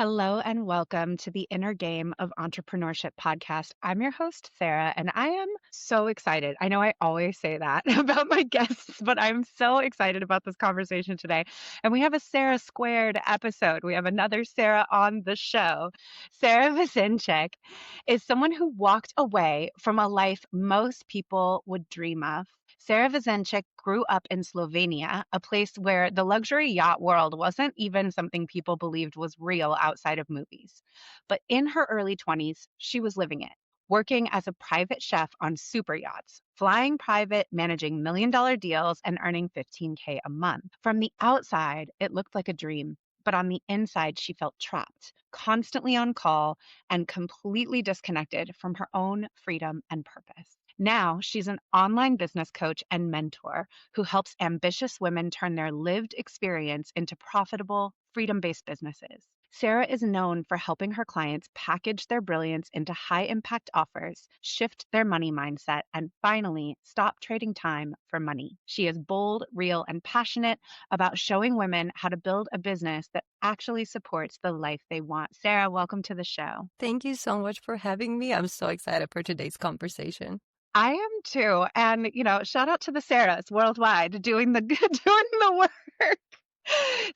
Hello and welcome to the Inner Game of Entrepreneurship podcast. I'm your host, Sarah, and I am so excited. I know I always say that about my guests, but I'm so excited about this conversation today. And we have a Sarah Squared episode. We have another Sarah on the show. Sara Vezinšek is someone who walked away from a life most people would dream of. Sara Vezinšek grew up in Slovenia, a place where the luxury yacht world wasn't even something people believed was real outside of movies. But in her early 20s, she was living it, working as a private chef on super yachts, flying private, managing $1 million deals, and earning 15K a month. From the outside, it looked like a dream. But on the inside, she felt trapped, constantly on call, and completely disconnected from her own freedom and purpose. Now, she's an online business coach and mentor who helps ambitious women turn their lived experience into profitable, freedom based businesses. Sara is known for helping her clients package their brilliance into high impact offers, shift their money mindset, and finally stop trading time for money. She is bold, real, and passionate about showing women how to build a business that actually supports the life they want. Sara, welcome to the show. Thank you so much for having me. I'm so excited for today's conversation. I am too. And, shout out to the Sarahs worldwide doing the doing the work.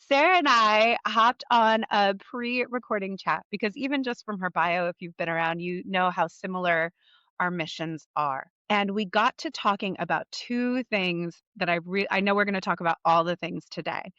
Sara and I hopped on a pre-recording chat because even just from her bio, if you've been around, you know how similar our missions are. And we got to talking about two things that I know we're going to talk about all the things today.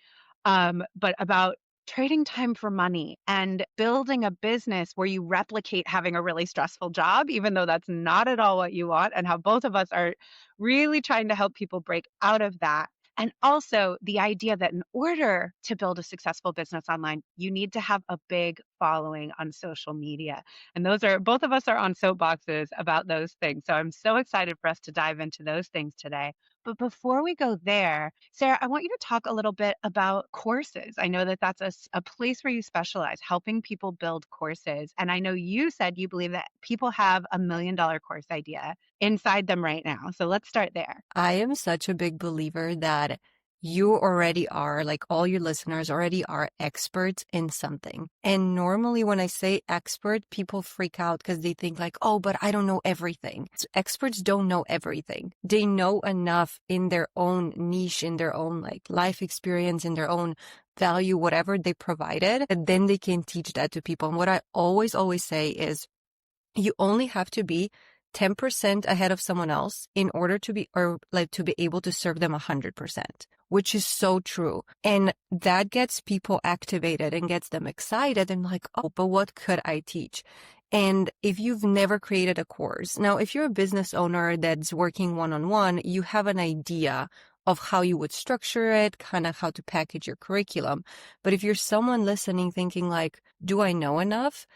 But about trading time for money and building a business where you replicate having a really stressful job, even though that's not at all what you want, and how both of us are really trying to help people break out of that. And also the idea that in order to build a successful business online, you need to have a big following on social media. And both of us are on soapboxes about those things. So I'm so excited for us to dive into those things today. But before we go there, Sara, I want you to talk a little bit about courses. I know that that's a place where you specialize, helping people build courses. And I know you said you believe that people have $1 million course idea inside them right now. So let's start there. I am such a big believer that you already are, like all your listeners already are experts in something. And normally when I say expert, people freak out because they think like, oh, but I don't know everything. So experts don't know everything. They know enough in their own niche, in their own like life experience, in their own value, whatever they provided, and then they can teach that to people. And what I always say is you only have to be 10% ahead of someone else in order to be able to serve them 100%, which is so true. And that gets people activated and gets them excited and like, oh, but what could I teach? And if you've never created a course, now, if you're a business owner that's working one-on-one, you have an idea of how you would structure it, kind of how to package your curriculum. But if you're someone listening thinking like, do I know enough?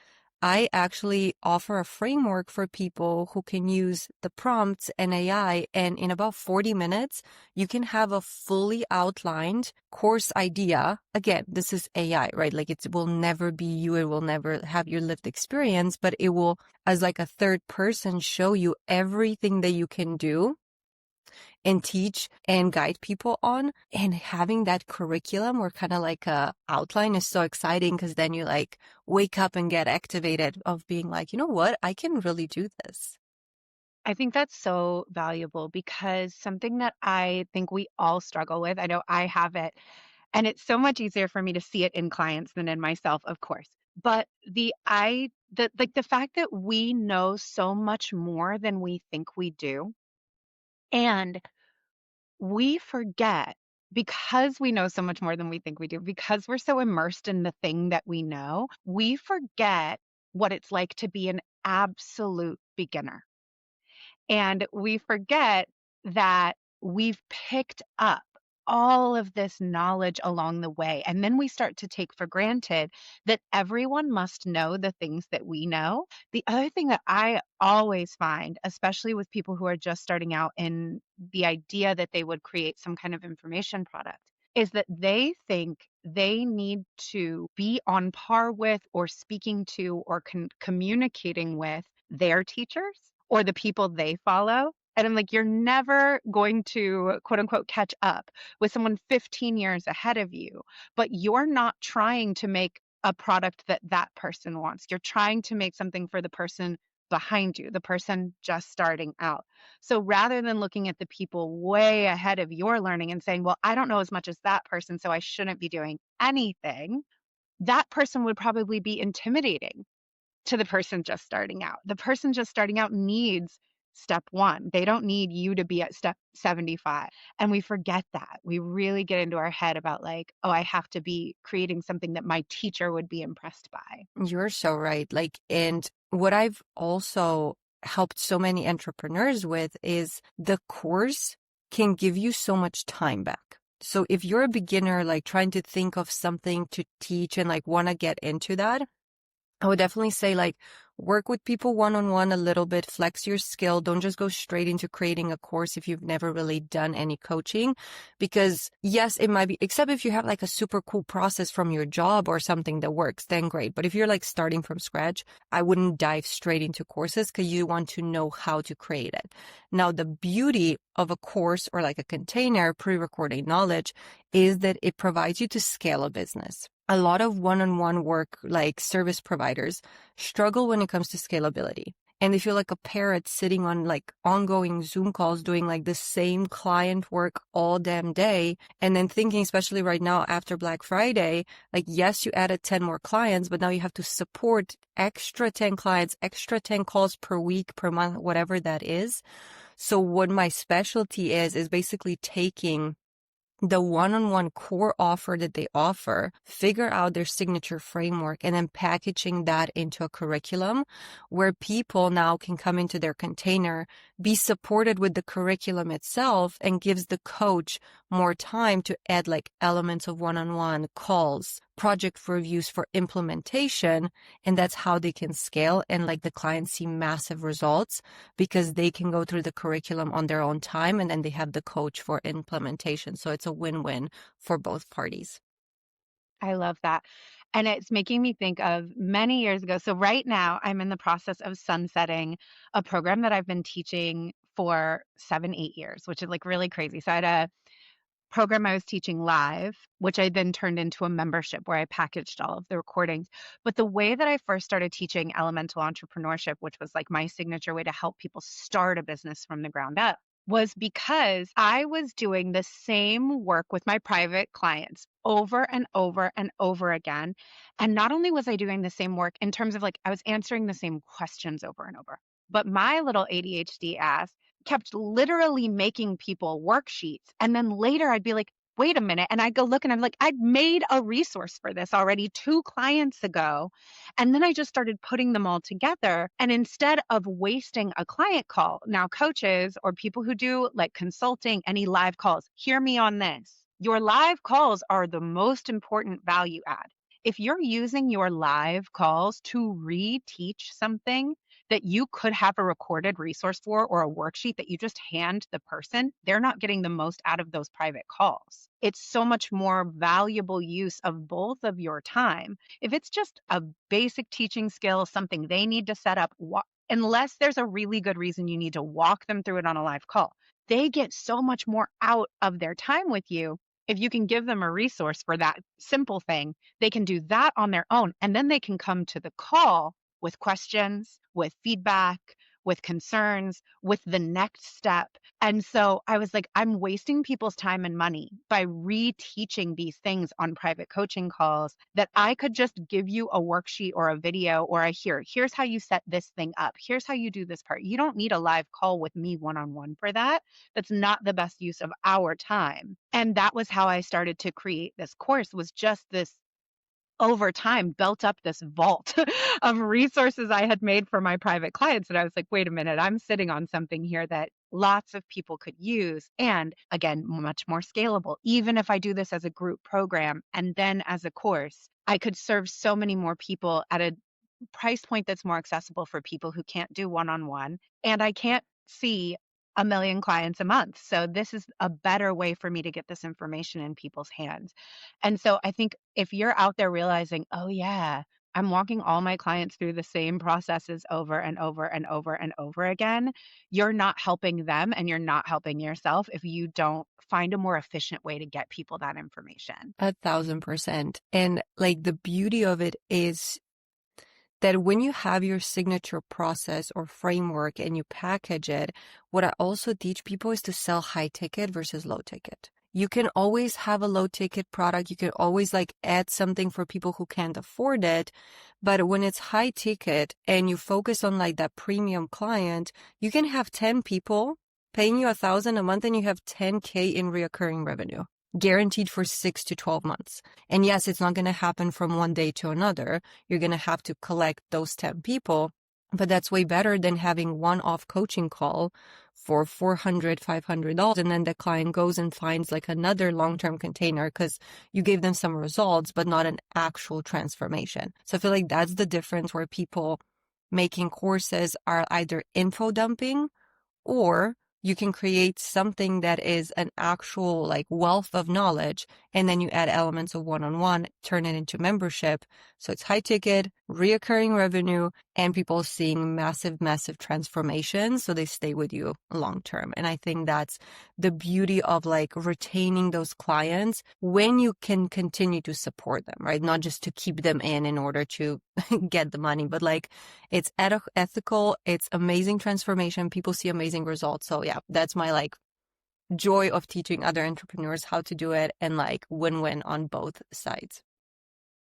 I actually offer a framework for people who can use the prompts and AI, and in about 40 minutes, you can have a fully outlined course idea. Again, this is AI, right? Like it will never be you. It will never have your lived experience, but it will, as like a third person, show you everything that you can do and teach and guide people on. And having that curriculum or kind of like a outline is so exciting because then you like wake up and get activated of being like, you know what, I can really do this. I think that's so valuable because something that I think we all struggle with, I know I have it, and it's so much easier for me to see it in clients than in myself, of course. But the fact that we know so much more than we think we do, and we forget because we know so much more than we think we do, because we're so immersed in the thing that we know, we forget what it's like to be an absolute beginner. And we forget that we've picked up all of this knowledge along the way. And then we start to take for granted that everyone must know the things that we know. The other thing that I always find, especially with people who are just starting out in the idea that they would create some kind of information product, is that they think they need to be on par with or speaking to or communicating with their teachers or the people they follow. And I'm like, you're never going to, quote unquote, catch up with someone 15 years ahead of you, but you're not trying to make a product that that person wants. You're trying to make something for the person behind you, the person just starting out. So rather than looking at the people way ahead of your learning and saying, well, I don't know as much as that person, so I shouldn't be doing anything, that person would probably be intimidating to the person just starting out. The person just starting out needs step one. They don't need you to be at step 75. And we forget that. We really get into our head about like, oh, I have to be creating something that my teacher would be impressed by. You're so right. Like, and what I've also helped so many entrepreneurs with is the course can give you so much time back. So if you're a beginner, like trying to think of something to teach and like want to get into that, I would definitely say like work with people one-on-one a little bit, flex your skill. Don't just go straight into creating a course if you've never really done any coaching. Because yes, it might be, except if you have like a super cool process from your job or something that works, then great. But if you're like starting from scratch, I wouldn't dive straight into courses because you want to know how to create it. Now, the beauty of a course or like a container, pre-recorded knowledge, is that it provides you to scale a business. A lot of one-on-one work, like service providers, struggle when it comes to scalability. And they feel like a parrot sitting on like ongoing Zoom calls doing like the same client work all damn day. And then thinking, especially right now after Black Friday, like, yes, you added 10 more clients, but now you have to support extra 10 clients, extra 10 calls per week, per month, whatever that is. So what my specialty is basically taking the one-on-one core offer that they offer, figure out their signature framework, and then packaging that into a curriculum where people now can come into their container, be supported with the curriculum itself, and gives the coach more time to add like elements of one-on-one calls, project reviews for implementation. And that's how they can scale and like the clients see massive results because they can go through the curriculum on their own time and then they have the coach for implementation. So it's a win-win for both parties. I love that. And it's making me think of many years ago. So right now I'm in the process of sunsetting a program that I've been teaching for 7, 8 years, which is like really crazy. So I had a program I was teaching live, which I then turned into a membership where I packaged all of the recordings. But the way that I first started teaching elemental entrepreneurship, which was like my signature way to help people start a business from the ground up, was because I was doing the same work with my private clients over and over and over again. And not only was I doing the same work in terms of like I was answering the same questions over and over, but my little ADHD ass kept literally making people worksheets. And then later I'd be like, wait a minute. And I'd go look and I'm like, I'd made a resource for this already 2 clients ago. And then I just started putting them all together. And instead of wasting a client call, now coaches or people who do like consulting, any live calls, hear me on this. Your live calls are the most important value add. If you're using your live calls to reteach something, that you could have a recorded resource for or a worksheet that you just hand the person, they're not getting the most out of those private calls. It's so much more valuable use of both of your time. If it's just a basic teaching skill, something they need to set up, unless there's a really good reason you need to walk them through it on a live call, they get so much more out of their time with you. If you can give them a resource for that simple thing, they can do that on their own. And then they can come to the call with questions, with feedback, with concerns, with the next step. And so I was like, I'm wasting people's time and money by reteaching these things on private coaching calls that I could just give you a worksheet or a video or here's how you set this thing up. Here's how you do this part. You don't need a live call with me one-on-one for that. That's not the best use of our time. And that was how I started to create this course, was just this over time built up this vault of resources I had made for my private clients. And I was like, wait a minute, I'm sitting on something here that lots of people could use. And again, much more scalable. Even if I do this as a group program and then as a course, I could serve so many more people at a price point that's more accessible for people who can't do one-on-one. And I can't see a million clients a month. So this is a better way for me to get this information in people's hands. And so I think if you're out there realizing, oh yeah, I'm walking all my clients through the same processes over and over and over and over again. You're not helping them and you're not helping yourself if you don't find a more efficient way to get people that information. 1,000%. And like the beauty of it is that when you have your signature process or framework and you package it, what I also teach people is to sell high ticket versus low ticket. You can always have a low ticket product. You can always like add something for people who can't afford it. But when it's high ticket and you focus on like that premium client, you can have 10 people paying you 1,000 a month and you have 10K in reoccurring revenue, guaranteed for 6 to 12 months. And yes, it's not going to happen from one day to another. You're going to have to collect those 10 people, but that's way better than having one-off coaching call for $400, $500. And then the client goes and finds like another long-term container because you gave them some results, but not an actual transformation. So I feel like that's the difference where people making courses are either info dumping, or you can create something that is an actual like wealth of knowledge, and then you add elements of one-on-one, turn it into membership. So it's high ticket, reoccurring revenue, and people seeing massive, massive transformations. So they stay with you long term. And I think that's the beauty of like retaining those clients when you can continue to support them, right? Not just to keep them in order to get the money, but like it's ethical, it's amazing transformation. People see amazing results. So yeah, that's my like joy of teaching other entrepreneurs how to do it, and like win-win on both sides.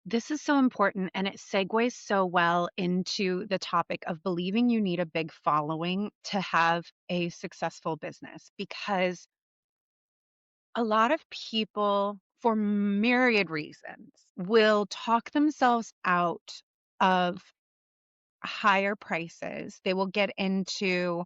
This is so important and it segues so well into the topic of believing you need a big following to have a successful business, because a lot of people, for myriad reasons, will talk themselves out of higher prices. They will get into,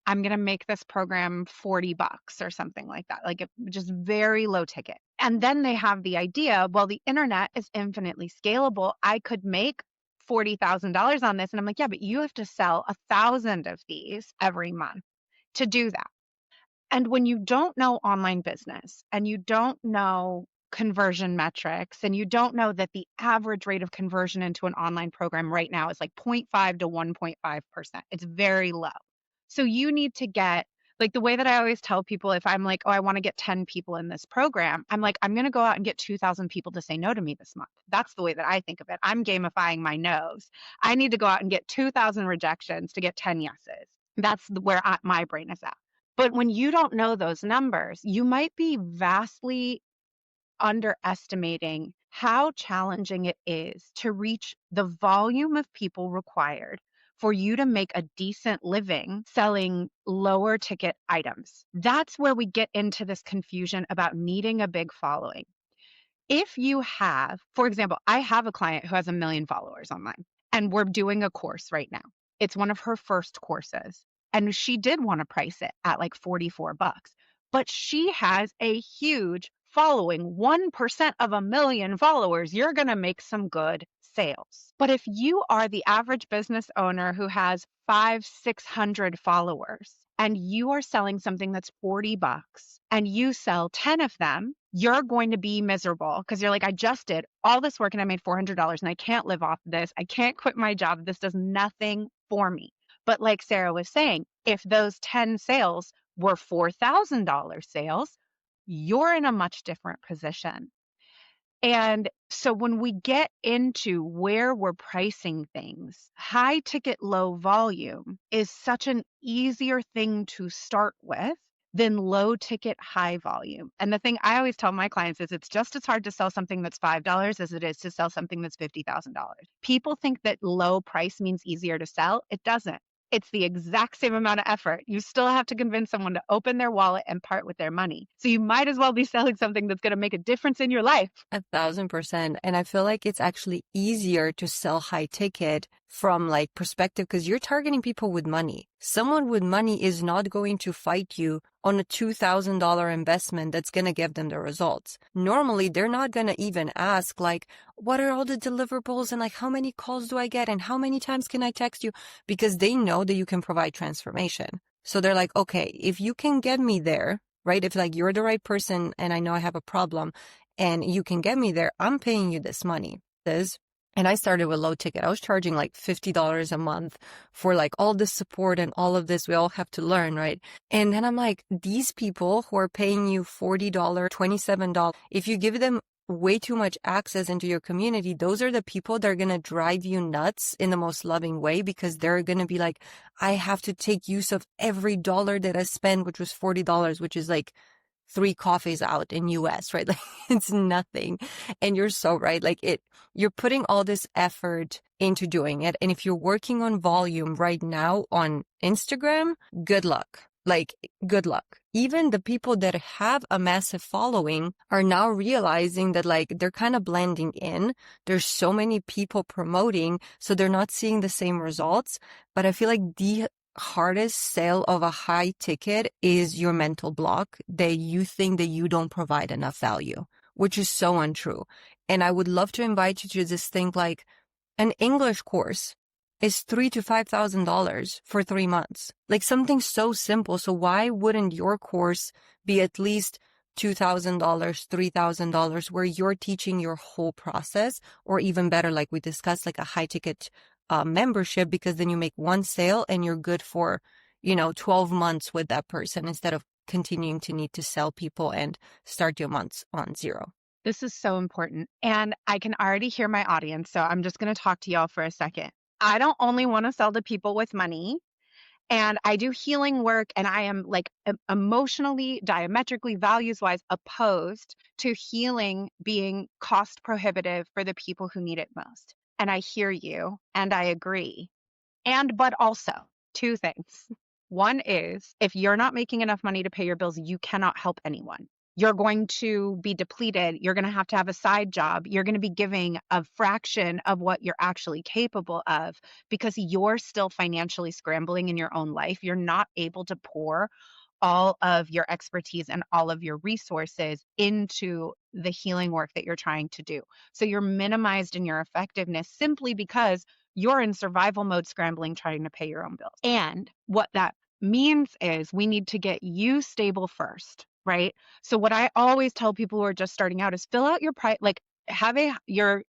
I'm going to make this program $40 or something like that, like just very low ticket. And then they have the idea, well, the internet is infinitely scalable. I could make $40,000 on this. And I'm like, yeah, but you have to sell 1,000 of these every month to do that. And when you don't know online business and you don't know conversion metrics and you don't know that the average rate of conversion into an online program right now is like 0.5 to 1.5%, it's very low. So you need to get, like, the way that I always tell people, if I'm like, oh, I want to get 10 people in this program, I'm like, I'm going to go out and get 2,000 people to say no to me this month. That's the way that I think of it. I'm gamifying my no's. I need to go out and get 2,000 rejections to get 10 yeses. That's where my brain is at. But when you don't know those numbers, you might be vastly underestimating how challenging it is to reach the volume of people required for you to make a decent living selling lower ticket items. That's where we get into this confusion about needing a big following. If you have, for example, I have a client who has 1 million followers online, and we're doing a course right now. It's one of her first courses, and she did want to price it at like $44, but she has a huge following. 1% of 1 million followers, you're going to make some good sales. But if you are the average business owner who has 500, 600 followers, and you are selling something that's $40 and you sell 10 of them, you're going to be miserable because you're like, I just did all this work and I made $400 and I can't live off of this. I can't quit my job. This does nothing for me. But like Sara was saying, if those 10 sales were $4,000 sales, you're in a much different position. And so when we get into where we're pricing things, high ticket, low volume is such an easier thing to start with than low ticket, high volume. And the thing I always tell my clients is it's just as hard to sell something that's $5 as it is to sell something that's $50,000. People think that low price means easier to sell. It doesn't. It's the exact same amount of effort. You still have to convince someone to open their wallet and part with their money. So you might as well be selling something that's going to make a difference in your life. 1,000%. And I feel like it's actually easier to sell high ticket from like perspective because you're targeting people with money. Someone with money is not going to fight you on a $2,000 investment that's going to give them the results. Normally, they're not going to even ask like, what are all the deliverables and like how many calls do I get and how many times can I text you? Because they know that you can provide transformation. So they're like, okay, if you can get me there, right? If like you're the right person and I know I have a problem and you can get me there, I'm paying you this money. And I started with low ticket. I was charging like $50 a month for like all this support and all of this. We all have to learn, right? And then I'm like, these people who are paying you $40, $27, if you give them way too much access into your community, those are the people that are going to drive you nuts in the most loving way, because they're going to be like, I have to take use of every dollar that I spent, which was $40, which is like 3 coffees out in US, right? Like it's nothing. And you're so right. Like you're putting all this effort into doing it. And if you're working on volume right now on Instagram, good luck. Like, good luck. Even the people that have a massive following are now realizing that like they're kind of blending in. There's so many people promoting, so they're not seeing the same results. But I feel like the hardest sale of a high ticket is your mental block that you think that you don't provide enough value, which is so untrue. And I would love to invite you to just think like an English course is $3,000 to $5,000 for 3 months. Like something so simple. So why wouldn't your course be at least $2,000, $3,000, where you're teaching your whole process, or even better, like we discussed, like a high ticket membership, because then you make one sale and you're good for, 12 months with that person, instead of continuing to need to sell people and start your months on zero. This is so important. And I can already hear my audience. So I'm just going to talk to y'all for a second. I don't only want to sell to people with money. And I do healing work, and I am like emotionally, diametrically, values wise opposed to healing being cost prohibitive for the people who need it most. And I hear you and I agree. But also, two things. One is, if you're not making enough money to pay your bills, you cannot help anyone. You're going to be depleted. You're going to have a side job. You're going to be giving a fraction of what you're actually capable of, because you're still financially scrambling in your own life. You're not able to pour all of your expertise and all of your resources into the healing work that you're trying to do. So you're minimized in your effectiveness simply because you're in survival mode, scrambling, trying to pay your own bills. And what that means is we need to get you stable first, right? So what I always tell people who are just starting out is fill out your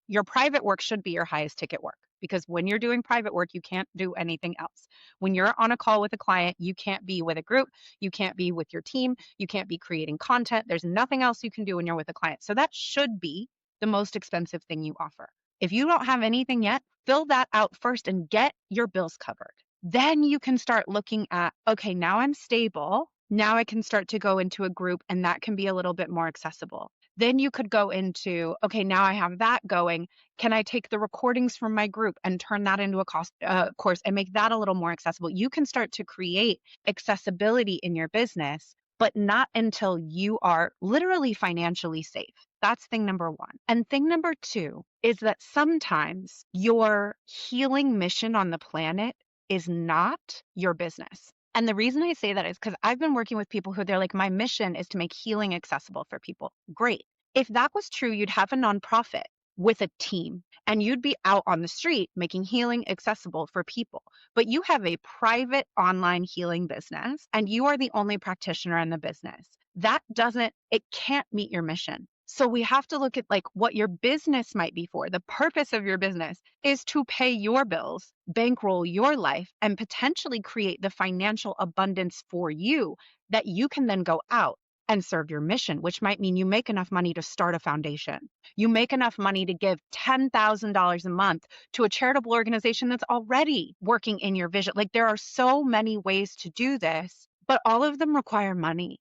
your private work should be your highest ticket work, because when you're doing private work, you can't do anything else. When you're on a call with a client, you can't be with a group, you can't be with your team, you can't be creating content. There's nothing else you can do when you're with a client. So that should be the most expensive thing you offer. If you don't have anything yet, fill that out first and get your bills covered. Then you can start looking at, okay, now I'm stable. Now I can start to go into a group, and that can be a little bit more accessible. Then you could go into, okay, now I have that going. Can I take the recordings from my group and turn that into a course and make that a little more accessible? You can start to create accessibility in your business, but not until you are literally financially safe. That's thing number one. And thing number two is that sometimes your healing mission on the planet is not your business. And the reason I say that is because I've been working with people who they're like, my mission is to make healing accessible for people. Great. If that was true, you'd have a nonprofit with a team and you'd be out on the street making healing accessible for people. But you have a private online healing business and you are the only practitioner in the business. It can't meet your mission. So we have to look at like what your business might be for. The purpose of your business is to pay your bills, bankroll your life, and potentially create the financial abundance for you that you can then go out and serve your mission, which might mean you make enough money to start a foundation. You make enough money to give $10,000 a month to a charitable organization that's already working in your vision. Like there are so many ways to do this, but all of them require money.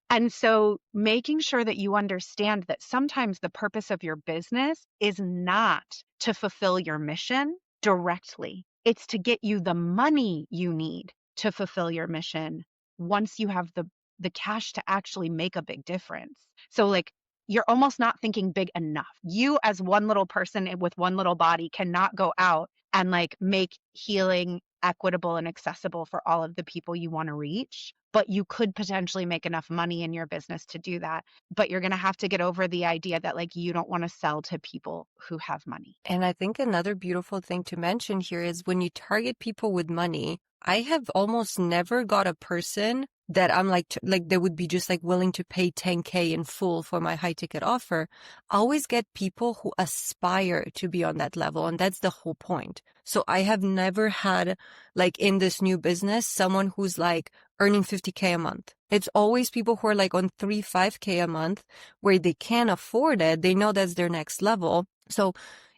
And so making sure that you understand that sometimes the purpose of your business is not to fulfill your mission directly. It's to get you the money you need to fulfill your mission once you have the cash to actually make a big difference. So like you're almost not thinking big enough. You as one little person with one little body cannot go out and like make healing equitable and accessible for all of the people you want to reach. But you could potentially make enough money in your business to do that. But you're going to have to get over the idea that like you don't want to sell to people who have money. And I think another beautiful thing to mention here is when you target people with money, I have almost never got a person that I'm like, they would be just like willing to pay 10K in full for my high ticket offer, I always get people who aspire to be on that level. And that's the whole point. So I have never had, like, in this new business, someone who's like earning 50K a month. It's always people who are like on 5K a month where they can't afford it. They know that's their next level. So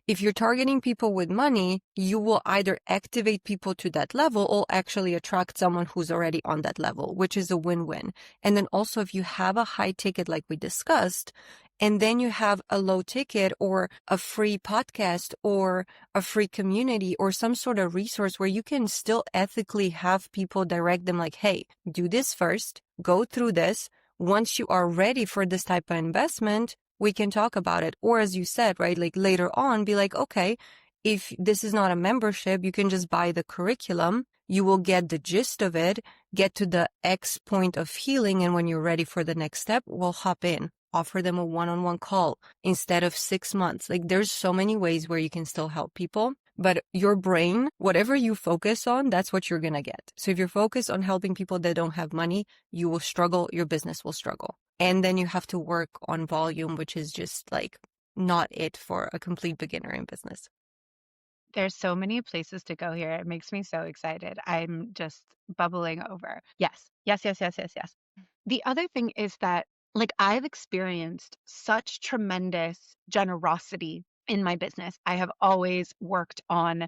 if you're targeting people with money, you will either activate people to that level or actually attract someone who's already on that level, which is a win-win. And then also, if you have a high ticket, like we discussed, and then you have a low ticket or a free podcast or a free community or some sort of resource where you can still ethically have people direct them like, hey, do this first, go through this. Once you are ready for this type of investment, we can talk about it. Or as you said, right, like later on, be like, okay, if this is not a membership, you can just buy the curriculum. You will get the gist of it, get to the X point of healing. And when you're ready for the next step, we'll hop in, offer them a one-on-one call instead of 6 months. Like there's so many ways where you can still help people. But your brain, whatever you focus on, that's what you're going to get. So if you're focused on helping people that don't have money, you will struggle, your business will struggle. And then you have to work on volume, which is just like not it for a complete beginner in business. There's so many places to go here. It makes me so excited. I'm just bubbling over. Yes, yes, yes, yes, yes, yes. The other thing is that, like, I've experienced such tremendous generosity in my business. I have always worked on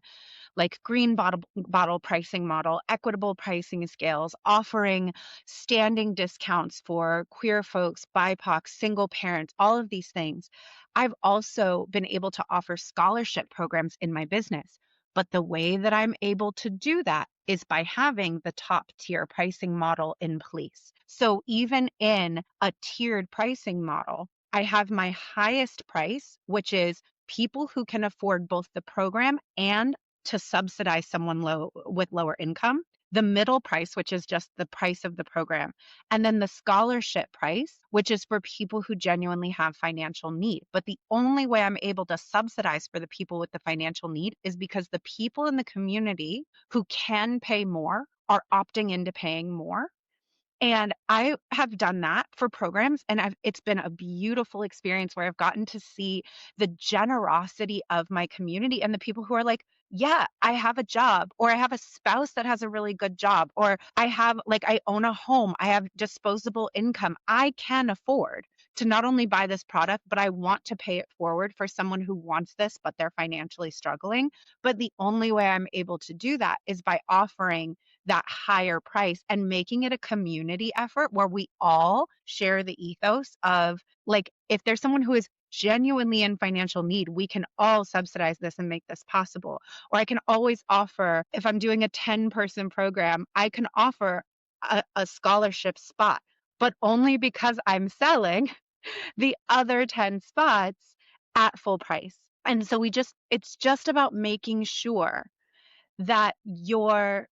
like green bottle pricing model, equitable pricing scales, offering standing discounts for queer folks, BIPOC, single parents, all of these things. I've also been able to offer scholarship programs in my business. But the way that I'm able to do that is by having the top tier pricing model in place. So even in a tiered pricing model, I have my highest price, which is people who can afford both the program and to subsidize someone low with lower income, the middle price, which is just the price of the program, and then the scholarship price, which is for people who genuinely have financial need. But the only way I'm able to subsidize for the people with the financial need is because the people in the community who can pay more are opting into paying more. And I have done that for programs, and it's been a beautiful experience where I've gotten to see the generosity of my community and the people who are like, yeah, I have a job, or I have a spouse that has a really good job, or I own a home, I have disposable income. I can afford to not only buy this product, but I want to pay it forward for someone who wants this, but they're financially struggling. But the only way I'm able to do that is by offering that higher price and making it a community effort where we all share the ethos of, like, if there's someone who is genuinely in financial need, we can all subsidize this and make this possible. Or I can always offer, if I'm doing a 10-person program, I can offer a scholarship spot, but only because I'm selling the other 10 spots at full price. And so it's just about making sure that your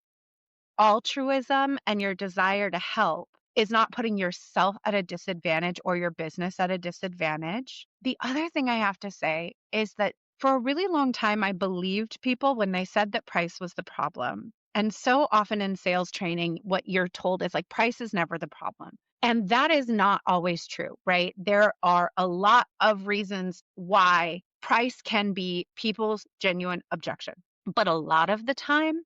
altruism and your desire to help is not putting yourself at a disadvantage or your business at a disadvantage. The other thing I have to say is that for a really long time, I believed people when they said that price was the problem. And so often in sales training, what you're told is like, price is never the problem. And that is not always true, right? There are a lot of reasons why price can be people's genuine objection. But a lot of the time,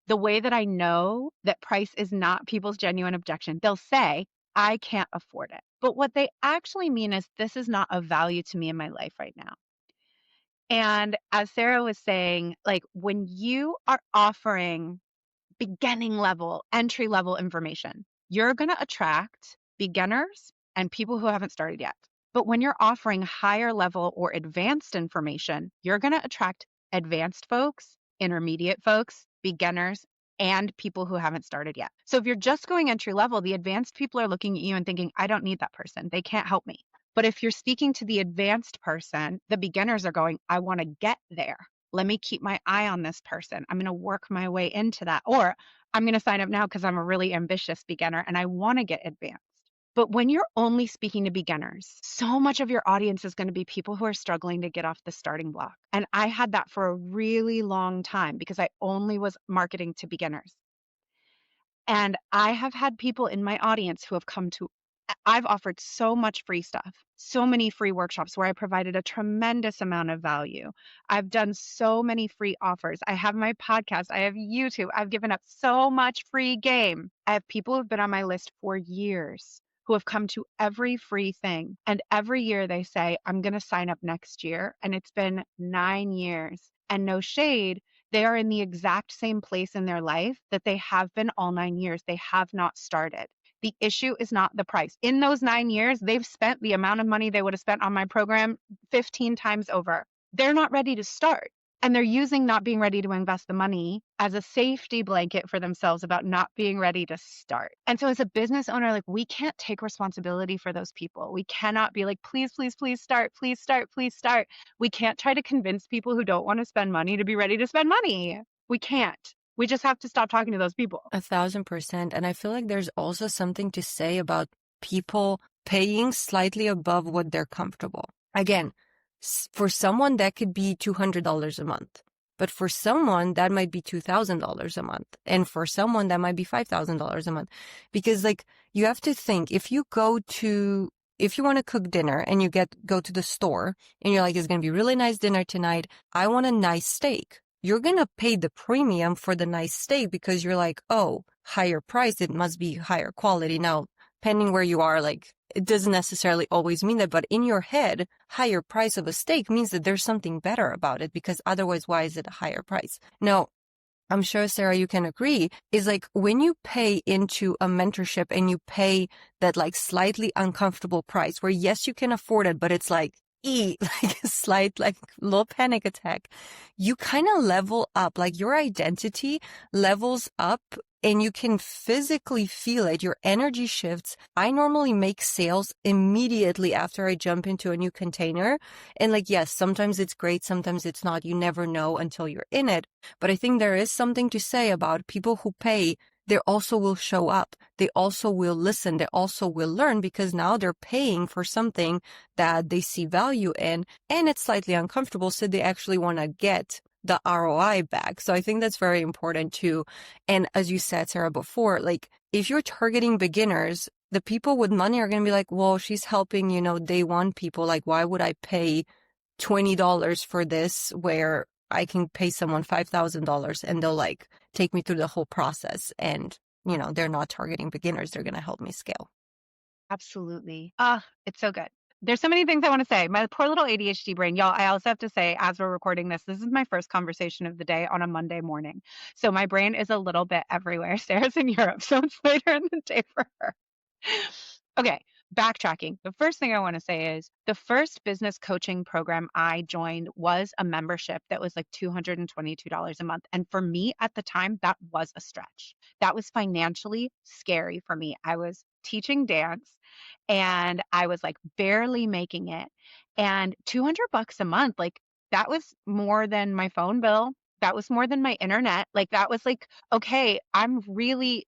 the way that I know that price is not people's genuine objection, they'll say, I can't afford it. But what they actually mean is, this is not of value to me in my life right now. And as Sarah was saying, like, when you are offering beginning level, entry level information, you're going to attract beginners and people who haven't started yet. But when you're offering higher level or advanced information, you're going to attract advanced folks, intermediate folks, beginners, and people who haven't started yet. So if you're just going entry level, the advanced people are looking at you and thinking, I don't need that person. They can't help me. But if you're speaking to the advanced person, the beginners are going, I want to get there. Let me keep my eye on this person. I'm going to work my way into that. Or I'm going to sign up now because I'm a really ambitious beginner and I want to get advanced. But when you're only speaking to beginners, so much of your audience is going to be people who are struggling to get off the starting block. And I had that for a really long time because I only was marketing to beginners. And I have had people in my audience who have come to, I've offered so much free stuff, so many free workshops where I provided a tremendous amount of value. I've done so many free offers. I have my podcast, I have YouTube. I've given up so much free game. I have people who've been on my list for years who have come to every free thing. And every year they say, I'm going to sign up next year. And it's been 9 years. And no shade, they are in the exact same place in their life that they have been all 9 years. They have not started. The issue is not the price. In those 9 years, they've spent the amount of money they would have spent on my program 15 times over. They're not ready to start. And they're using not being ready to invest the money as a safety blanket for themselves about not being ready to start. And so as a business owner, like, we can't take responsibility for those people. We cannot be like, please, please, please start, please start, please start. We can't try to convince people who don't want to spend money to be ready to spend money. We can't. We just have to stop talking to those people. 1,000%. And I feel like there's also something to say about people paying slightly above what they're comfortable. Again, for someone that could be $200 a month, but for someone that might be $2,000 a month, and for someone that might be $5,000 a month. Because like, you have to think, if you want to cook dinner and you go to the store and you're like, it's going to be a really nice dinner tonight, I want a nice steak. You're going to pay the premium for the nice steak because you're like, oh, higher price, it must be higher quality. Now, depending where you are, like, it doesn't necessarily always mean that, but in your head, higher price of a steak means that there's something better about it, because otherwise, why is it a higher price? Now, I'm sure, Sarah, you can agree, is like when you pay into a mentorship and you pay that like slightly uncomfortable price where yes, you can afford it, but it's like, like a slight, like little panic attack, you kind of level up, like your identity levels up and you can physically feel it. Your energy shifts. I normally make sales immediately after I jump into a new container. And like, yes, sometimes it's great. Sometimes it's not. You never know until you're in it. But I think there is something to say about people who pay. They also will show up. They also will listen. They also will learn, because now they're paying for something that they see value in, and it's slightly uncomfortable. So they actually want to get the ROI back. So I think that's very important too. And as you said, Sarah, before, like if you're targeting beginners, the people with money are going to be like, well, she's helping, day one people. Like, why would I pay $20 for this where I can pay someone $5,000 and they'll like take me through the whole process? And, they're not targeting beginners. They're going to help me scale. Absolutely. Ah, it's so good. There's so many things I want to say. My poor little ADHD brain. Y'all, I also have to say, as we're recording this is my first conversation of the day on a Monday morning. So my brain is a little bit everywhere. Sarah's in Europe, so it's later in the day for her. Okay, backtracking. The first thing I want to say is the first business coaching program I joined was a membership that was like $222 a month. And for me at the time, that was a stretch. That was financially scary for me. I was teaching dance and I was like barely making it. And $200 a month, like that was more than my phone bill. That was more than my internet. Like that was like, okay, I'm really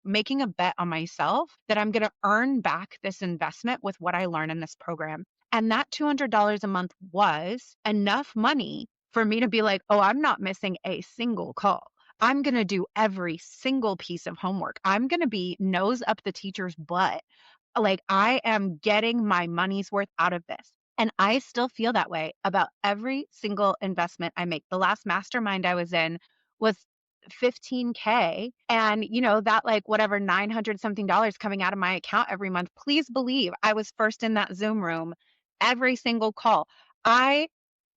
making a bet on myself that I'm going to earn back this investment with what I learn in this program. And that $200 a month was enough money for me to be like, oh, I'm not missing a single call. I'm going to do every single piece of homework. I'm going to be nose up the teacher's butt. Like I am getting my money's worth out of this. And I still feel that way about every single investment I make. The last mastermind I was in was 15K, and that like whatever 900 something dollars coming out of my account every month. Please believe I was first in that Zoom room every single call. I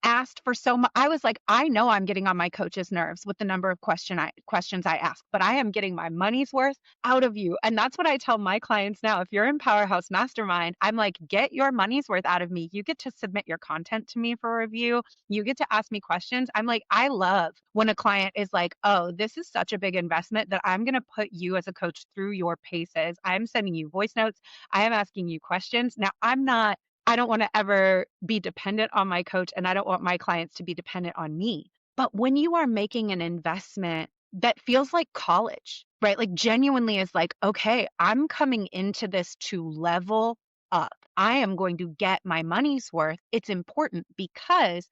asked for so much. I was like, I know I'm getting on my coach's nerves with the number of questions I ask, but I am getting my money's worth out of you. And that's what I tell my clients now. If you're in Powerhouse Mastermind, I'm like, get your money's worth out of me. You get to submit your content to me for review. You get to ask me questions. I'm like, I love when a client is like, oh, this is such a big investment that I'm going to put you as a coach through your paces. I'm sending you voice notes. I am asking you questions. Now, I don't want to ever be dependent on my coach, and I don't want my clients to be dependent on me. But when you are making an investment that feels like college, right? Like genuinely is like, okay, I'm coming into this to level up. I am going to get my money's worth. It's important because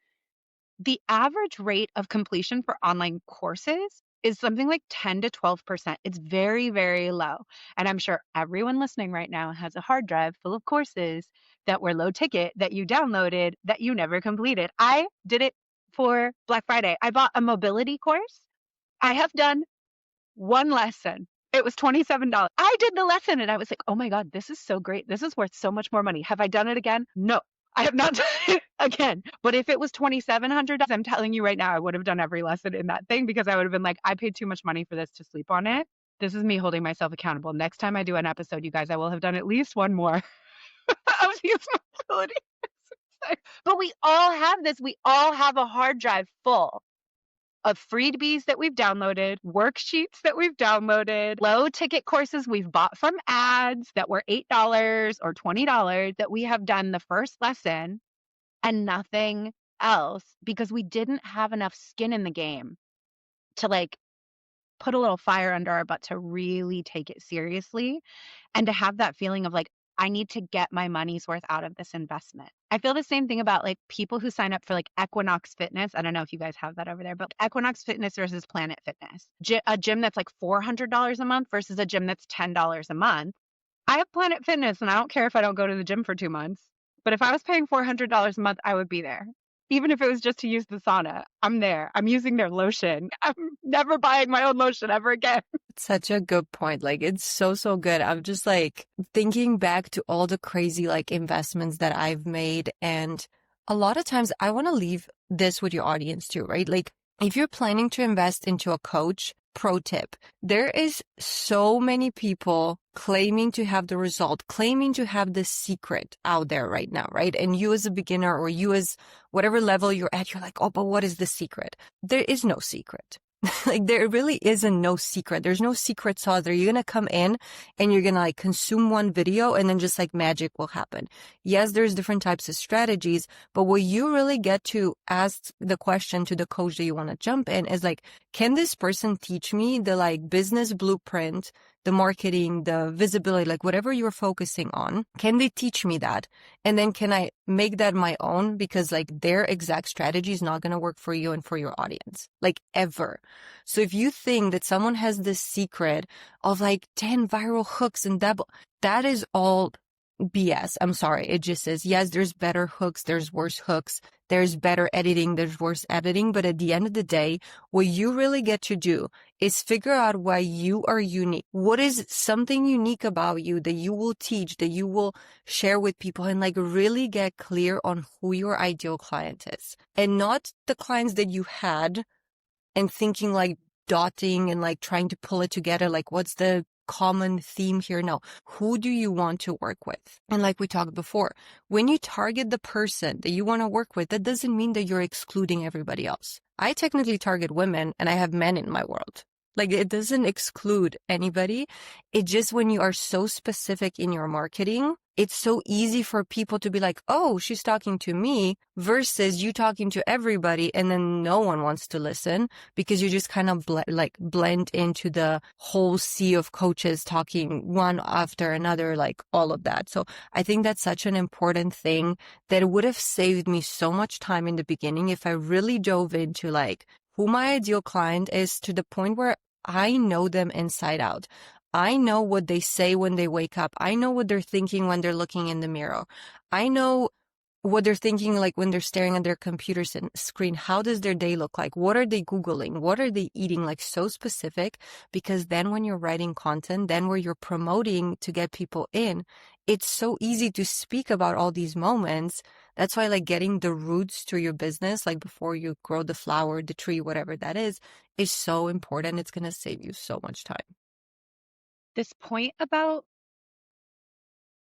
the average rate of completion for online courses is something like 10 to 12%. It's very, very low. And I'm sure everyone listening right now has a hard drive full of courses that were low ticket that you downloaded that you never completed. I did it for Black Friday. I bought a mobility course. I have done one lesson. It was $27. I did the lesson and I was like, oh my God, this is so great. This is worth so much more money. Have I done it again? No, I have not done it again. But if it was $2,700, I'm telling you right now, I would have done every lesson in that thing because I would have been like, I paid too much money for this to sleep on it. This is me holding myself accountable. Next time I do an episode, you guys, I will have done at least one more of these mobility. But we all have this. We all have a hard drive full of freebies that we've downloaded, worksheets that we've downloaded, low ticket courses we've bought from ads that were $8 or $20 that we have done the first lesson and nothing else because we didn't have enough skin in the game to like put a little fire under our butt to really take it seriously and to have that feeling of like, I need to get my money's worth out of this investment. I feel the same thing about like people who sign up for like Equinox Fitness. I don't know if you guys have that over there, but Equinox Fitness versus Planet Fitness. A gym that's like $400 a month versus a gym that's $10 a month. I have Planet Fitness and I don't care if I don't go to the gym for 2 months. But if I was paying $400 a month, I would be there. Even if it was just to use the sauna, I'm there. I'm using their lotion. I'm never buying my own lotion ever again. Such a good point. Like, it's so, so good. I'm just like thinking back to all the crazy like investments that I've made. And a lot of times I want to leave this with your audience too, right? Like, if you're planning to invest into a coach, pro tip, there is so many people claiming to have the result, claiming to have the secret out there right now, right? And you as a beginner or you as whatever level you're at, you're like, oh, but what is the secret? There is no secret. Like, there really isn't no secret. There's no secret sauce there. You're going to come in and you're going to like consume one video and then just like magic will happen. Yes, there's different types of strategies, but what you really get to ask the question to the coach that you want to jump in is like, can this person teach me the like business blueprint, the marketing, the visibility, like whatever you're focusing on? Can they teach me that? And then can I make that my own? Because like their exact strategy is not going to work for you and for your audience, like ever. So if you think that someone has this secret of like 10 viral hooks and that is all BS. I'm sorry. It just says, yes, there's better hooks, there's worse hooks, there's better editing, there's worse editing. But at the end of the day, what you really get to do is figure out why you are unique. What is something unique about you that you will teach, that you will share with people, and like really get clear on who your ideal client is, and not the clients that you had and thinking like dotting and like trying to pull it together. Like, what's the common theme here? No. Who do you want to work with? And like we talked before, when you target the person that you want to work with, that doesn't mean that you're excluding everybody else. I technically target women and I have men in my world. Like, it doesn't exclude anybody. It just, when you are so specific in your marketing, it's so easy for people to be like, oh, she's talking to me, versus you talking to everybody and then no one wants to listen because you just kind of blend into the whole sea of coaches talking one after another, like all of that. So I think that's such an important thing that would have saved me so much time in the beginning if I really dove into like who my ideal client is, to the point where I know them inside out. I know what they say when they wake up. I know what they're thinking when they're looking in the mirror. I know what they're thinking like when they're staring at their computer screen. How does their day look like? What are they Googling? What are they eating? Like, so specific, because then when you're writing content, then where you're promoting to get people in, it's so easy to speak about all these moments. That's why like getting the roots to your business, like before you grow the flower, the tree, whatever that is so important. It's going to save you so much time. This point about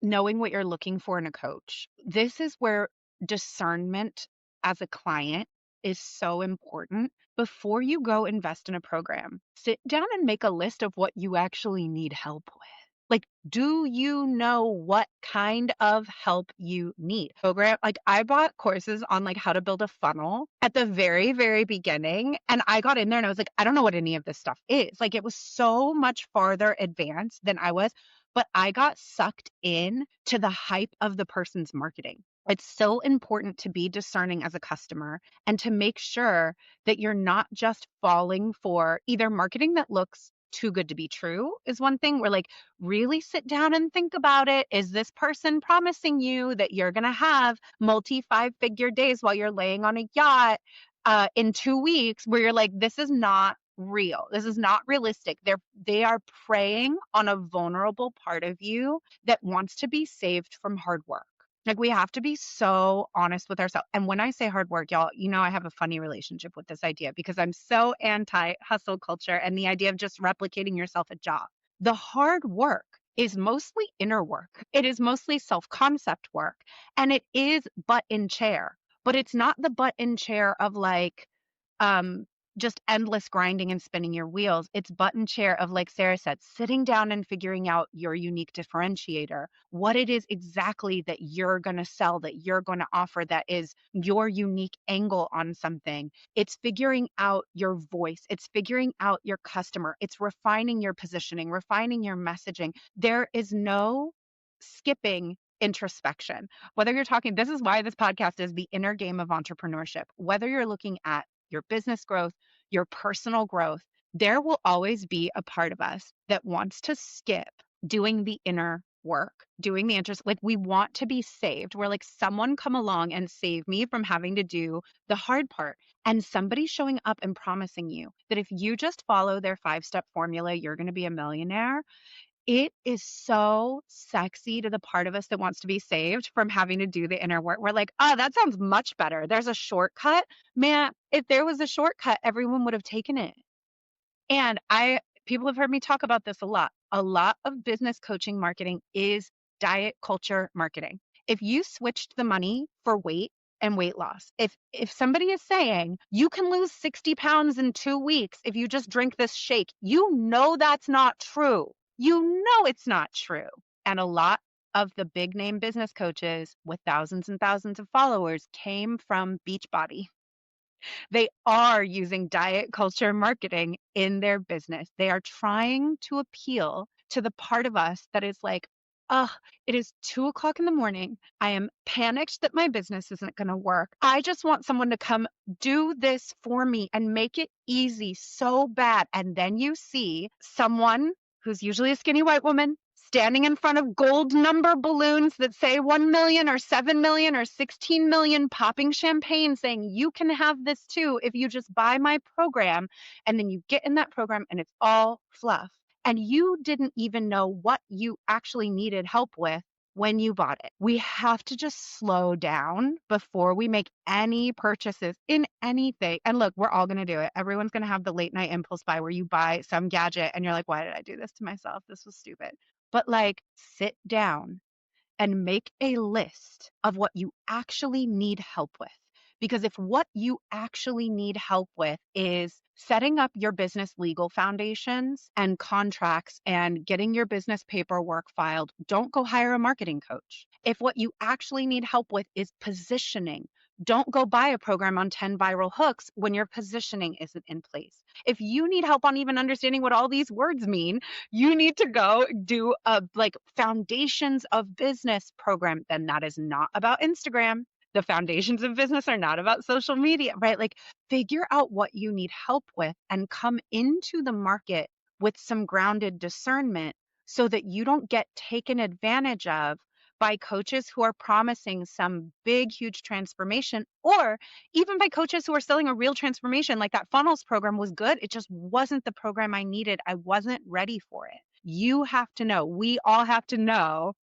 knowing what you're looking for in a coach, this is where discernment as a client is so important. Before you go invest in a program, sit down and make a list of what you actually need help with. Like, do you know what kind of help you need? Program, like I bought courses on like how to build a funnel at the very, very beginning. And I got in there and I was like, I don't know what any of this stuff is. Like, it was so much farther advanced than I was, but I got sucked in to the hype of the person's marketing. It's so important to be discerning as a customer and to make sure that you're not just falling for either marketing that looks too good to be true is one thing where like really sit down and think about it. Is this person promising you that you're going to have multi 5-figure days while you're laying on a yacht in 2 weeks where you're like, this is not real. This is not realistic. They are preying on a vulnerable part of you that wants to be saved from hard work. Like we have to be so honest with ourselves. And when I say hard work, y'all, I have a funny relationship with this idea because I'm so anti hustle culture and the idea of just replicating yourself a job. The hard work is mostly inner work. It is mostly self-concept work and it is butt in chair, but it's not the butt in chair of like um just endless grinding and spinning your wheels. It's button chair of, like Sarah said, sitting down and figuring out your unique differentiator, what it is exactly that you're going to sell, that you're going to offer, that is your unique angle on something. It's figuring out your voice. It's figuring out your customer. It's refining your positioning, refining your messaging. There is no skipping introspection. Whether you're talking, this is why this podcast is the inner game of entrepreneurship. Whether you're looking at your business growth, your personal growth, there will always be a part of us that wants to skip doing the inner work, doing the interest. Like we want to be saved. We're like, someone come along and save me from having to do the hard part. And somebody showing up and promising you that if you just follow their 5-step formula, you're going to be a millionaire. It is so sexy to the part of us that wants to be saved from having to do the inner work. We're like, oh, that sounds much better. There's a shortcut. Man, if there was a shortcut, everyone would have taken it. And people have heard me talk about this a lot. A lot of business coaching marketing is diet culture marketing. If you switched the money for weight and weight loss, if somebody is saying you can lose 60 pounds in 2 weeks if you just drink this shake, that's not true. It's not true. And a lot of the big name business coaches with thousands and thousands of followers came from Beachbody. They are using diet culture marketing in their business. They are trying to appeal to the part of us that is like, oh, it is 2 o'clock in the morning. I am panicked that my business isn't going to work. I just want someone to come do this for me and make it easy so bad. And then you see someone who's usually a skinny white woman standing in front of gold number balloons that say 1 million or 7 million or 16 million, popping champagne saying you can have this too if you just buy my program. And then you get in that program and it's all fluff. And you didn't even know what you actually needed help with when you bought it. We have to just slow down before we make any purchases in anything. And look, we're all going to do it. Everyone's going to have the late night impulse buy where you buy some gadget and you're like, why did I do this to myself? This was stupid. But like, sit down and make a list of what you actually need help with. Because if what you actually need help with is setting up your business legal foundations and contracts and getting your business paperwork filed, don't go hire a marketing coach. If what you actually need help with is positioning, don't go buy a program on 10 viral hooks when your positioning isn't in place. If you need help on even understanding what all these words mean, you need to go do a like foundations of business program. Then that is not about Instagram. The foundations of business are not about social media, right? Like figure out what you need help with and come into the market with some grounded discernment so that you don't get taken advantage of by coaches who are promising some big, huge transformation, or even by coaches who are selling a real transformation. Like that funnels program was good. It just wasn't the program I needed. I wasn't ready for it. You have to know, we all have to know,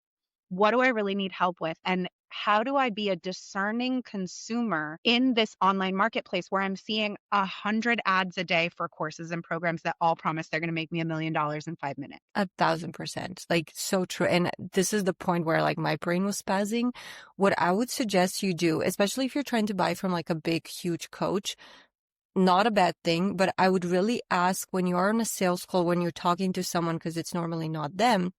what do I really need help with? And how do I be a discerning consumer in this online marketplace where I'm seeing 100 ads a day for courses and programs that all promise they're going to make me $1 million in 5 minutes? 1,000%. Like so true. And this is the point where like my brain was spazzing. What I would suggest you do, especially if you're trying to buy from like a big, huge coach, not a bad thing, but I would really ask when you are on a sales call, when you're talking to someone, because it's normally not them,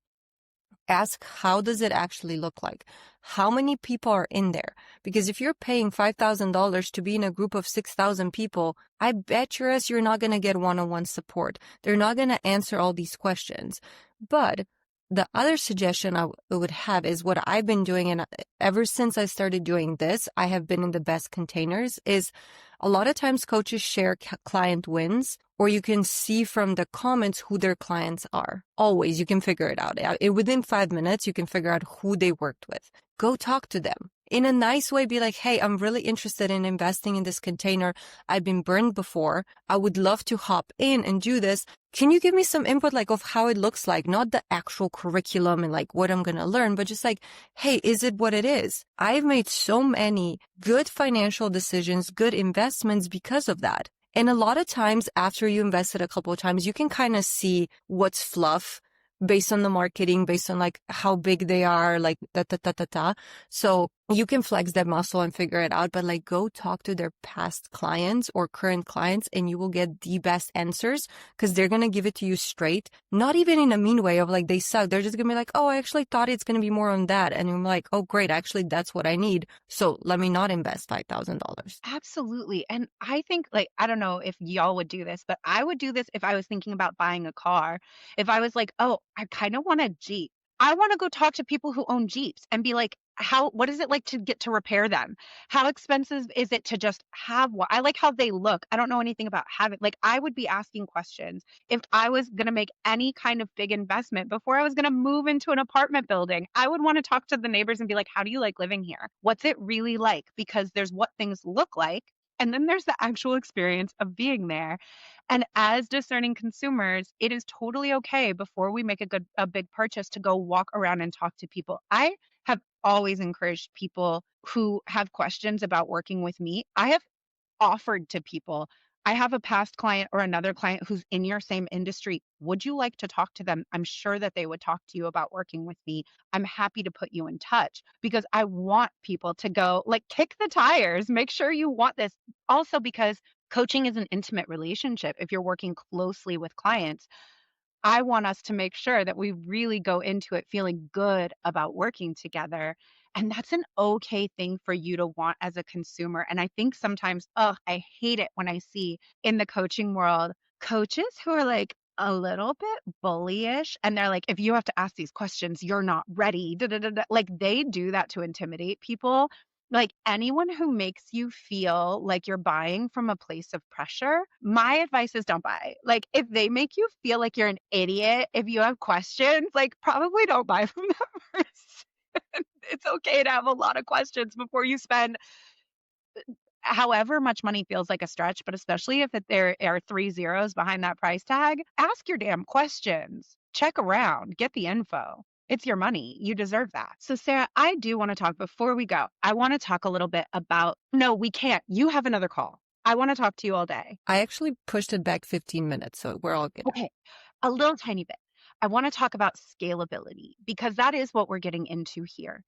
ask how does it actually look like? How many people are in there? Because if you're paying $5,000 to be in a group of 6,000 people, I bet you're not going to get one-on-one support. They're not going to answer all these questions. But the other suggestion I would have is what I've been doing. And ever since I started doing this, I have been in the best containers is a lot of times coaches share client wins, or you can see from the comments who their clients are. Always, you can figure it out. Within 5 minutes, you can figure out who they worked with. Go talk to them. In a nice way, be like, hey, I'm really interested in investing in this container. I've been burned before. I would love to hop in and do this. Can you give me some input like of how it looks like? Not the actual curriculum and like what I'm going to learn, but just like, hey, is it what it is? I've made so many good financial decisions, good investments because of that. And a lot of times after you invested a couple of times, you can kind of see what's fluff based on the marketing, based on like how big they are, like da. So you can flex that muscle and figure it out, but like go talk to their past clients or current clients and you will get the best answers because they're going to give it to you straight, not even in a mean way of like they suck. They're just going to be like, oh, I actually thought it's going to be more on that. And I'm like, oh, great. Actually, that's what I need. So let me not invest $5,000. Absolutely. And I think, like, I don't know if y'all would do this, but I would do this if I was thinking about buying a car. If I was like, oh, I kind of want a Jeep. I want to go talk to people who own Jeeps and be like, what is it like to get to repair them? How expensive is it to just have one? I like how they look. I don't know anything about having, like, I would be asking questions if I was going to make any kind of big investment before I was going to move into an apartment building. I would want to talk to the neighbors and be like, how do you like living here? What's it really like? Because there's what things look like. And then there's the actual experience of being there. And as discerning consumers, it is totally okay before we make a big purchase to go walk around and talk to people. I have always encouraged people who have questions about working with me. I have offered to people. I have a past client or another client who's in your same industry. Would you like to talk to them? I'm sure that they would talk to you about working with me. I'm happy to put you in touch because I want people to go like kick the tires, make sure you want this. Also, because coaching is an intimate relationship. If you're working closely with clients, I want us to make sure that we really go into it feeling good about working together. And that's an okay thing for you to want as a consumer. And I think sometimes, oh, I hate it when I see in the coaching world coaches who are like a little bit bullyish. And they're like, if you have to ask these questions, you're not ready. Da, da, da, da. Like they do that to intimidate people. Like anyone who makes you feel like you're buying from a place of pressure, my advice is don't buy. Like if they make you feel like you're an idiot, if you have questions, like probably don't buy from them first. It's okay to have a lot of questions before you spend however much money feels like a stretch, but especially if there are 3 zeros behind that price tag, ask your damn questions. Check around, get the info. It's your money. You deserve that. So, Sarah, I do want to talk before we go. I want to talk a little bit about, no, we can't. You have another call. I want to talk to you all day. I actually pushed it back 15 minutes, so we're all good. Okay, a little tiny bit. I want to talk about scalability because that is what we're getting into here.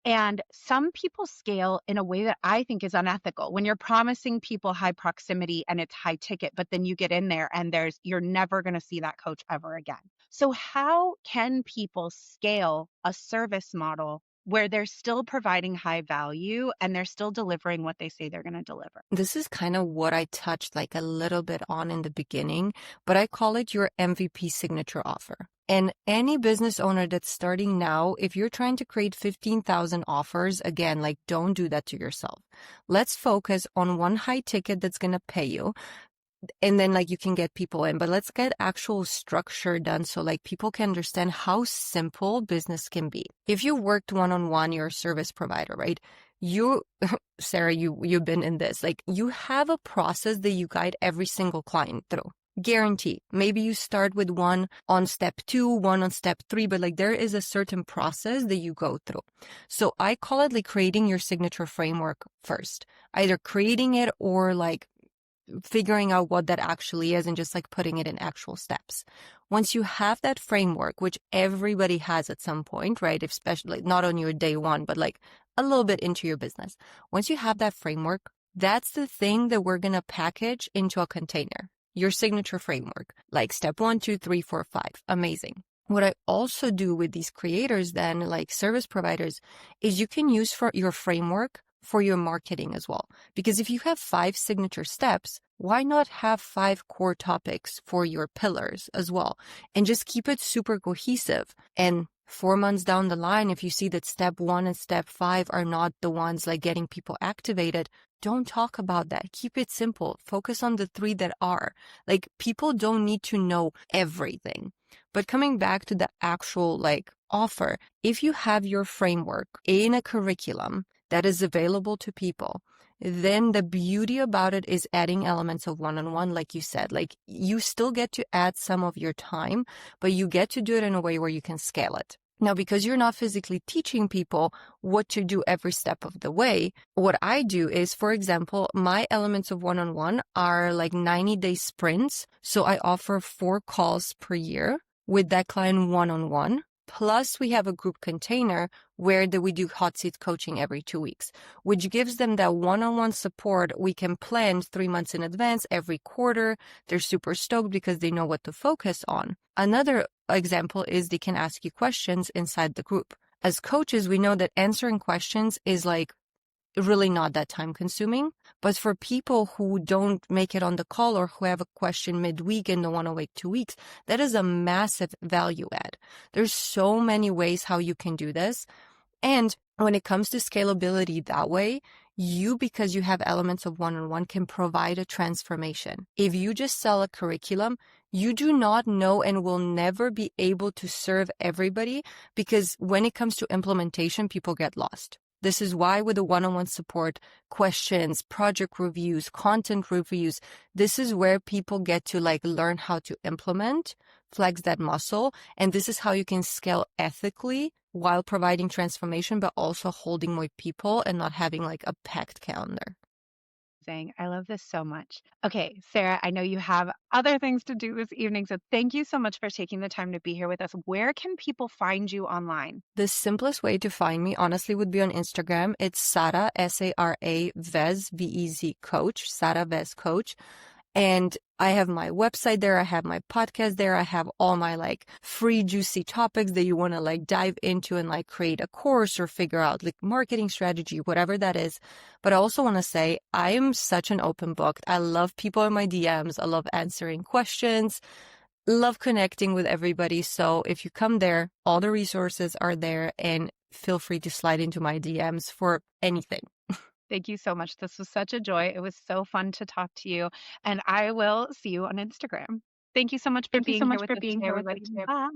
And some people scale in a way that I think is unethical. When you're promising people high proximity and it's high ticket, but then you get in there and you're never going to see that coach ever again. So how can people scale a service model where they're still providing high value and they're still delivering what they say they're going to deliver? This is kind of what I touched like a little bit on in the beginning, but I call it your MVP signature offer. And any business owner that's starting now, if you're trying to create 15,000 offers, again, like don't do that to yourself. Let's focus on one high ticket that's going to pay you. And then like you can get people in, but let's get actual structure done so like people can understand how simple business can be. If you worked one-on-one, you're a service provider, right? Sarah, you've been in this, like you have a process that you guide every single client through. Guarantee. Maybe you start with one on step 2, one on step 3, but like there is a certain process that you go through. So I call it like creating your signature framework first, either creating it or like figuring out what that actually is and just like putting it in actual steps. Once you have that framework, which everybody has at some point, right? Especially not on your day one, but like a little bit into your business. Once you have that framework, that's the thing that we're going to package into a container. Your signature framework, like step 1, 2, 3, 4, 5. Amazing. What I also do with these creators then, like service providers, is you can use for your framework for your marketing as well. Because if you have 5 signature steps, why not have 5 core topics for your pillars as well? And just keep it super cohesive. And 4 months down the line, if you see that step 1 and step 5 are not the ones like getting people activated, don't talk about that. Keep it simple. Focus on the 3 that are. Like, people don't need to know everything. But coming back to the actual like offer, if you have your framework in a curriculum that is available to people, then the beauty about it is adding elements of one-on-one, like you said. Like, you still get to add some of your time, but you get to do it in a way where you can scale it. Now, because you're not physically teaching people what to do every step of the way, what I do is, for example, my elements of one-on-one are like 90-day sprints. So I offer 4 calls per year with that client one-on-one. Plus, we have a group container where we do hot seat coaching every 2 weeks, which gives them that one-on-one support. We can plan 3 months in advance every quarter. They're super stoked because they know what to focus on. Another example is they can ask you questions inside the group. As coaches, we know that answering questions is like really not that time consuming. But for people who don't make it on the call or who have a question midweek and don't want to wait 2 weeks, that is a massive value add. There's so many ways how you can do this. And when it comes to scalability that way, you, because you have elements of one-on-one, can provide a transformation. If you just sell a curriculum, you do not know and will never be able to serve everybody, because when it comes to implementation, people get lost. This is why with the one-on-one support, questions, project reviews, content reviews, this is where people get to like learn how to implement, flex that muscle. And this is how you can scale ethically while providing transformation, but also holding more people and not having like a packed calendar. I love this so much. Okay, Sara, I know you have other things to do this evening, so thank you so much for taking the time to be here with us. Where can people find you online? The simplest way to find me, honestly, would be on Instagram. It's Sara, Sara Vez, V-E-Z coach, Sara Vez coach. And I have my website there. I have my podcast there. I have all my like free juicy topics that you want to like dive into and like create a course or figure out like marketing strategy, whatever that is. But I also want to say I am such an open book. I love people in my DMs. I love answering questions, love connecting with everybody. So if you come there, all the resources are there, and feel free to slide into my DMs for anything. Thank you so much. This was such a joy. It was so fun to talk to you, and I will see you on Instagram. Thank you so much for being here with us today, everybody. Bye.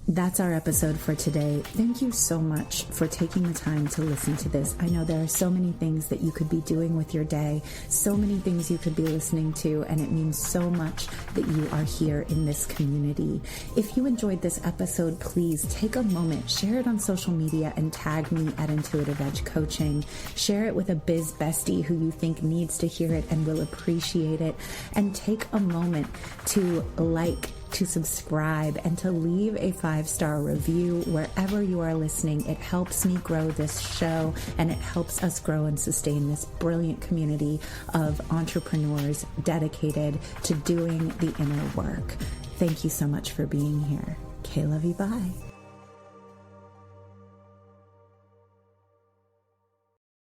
That's our episode for today. Thank you so much for taking the time to listen to this. I know there are so many things that you could be doing with your day, so many things you could be listening to, and it means so much that you are here in this community. If you enjoyed this episode, please take a moment, share it on social media, and tag me at Intuitive Edge Coaching. Share it with a biz bestie who you think needs to hear it and will appreciate it. And take a moment to to subscribe, and to leave a 5-star review wherever you are listening. It helps me grow this show, and it helps us grow and sustain this brilliant community of entrepreneurs dedicated to doing the inner work. Thank you so much for being here. Okay, love you. Bye.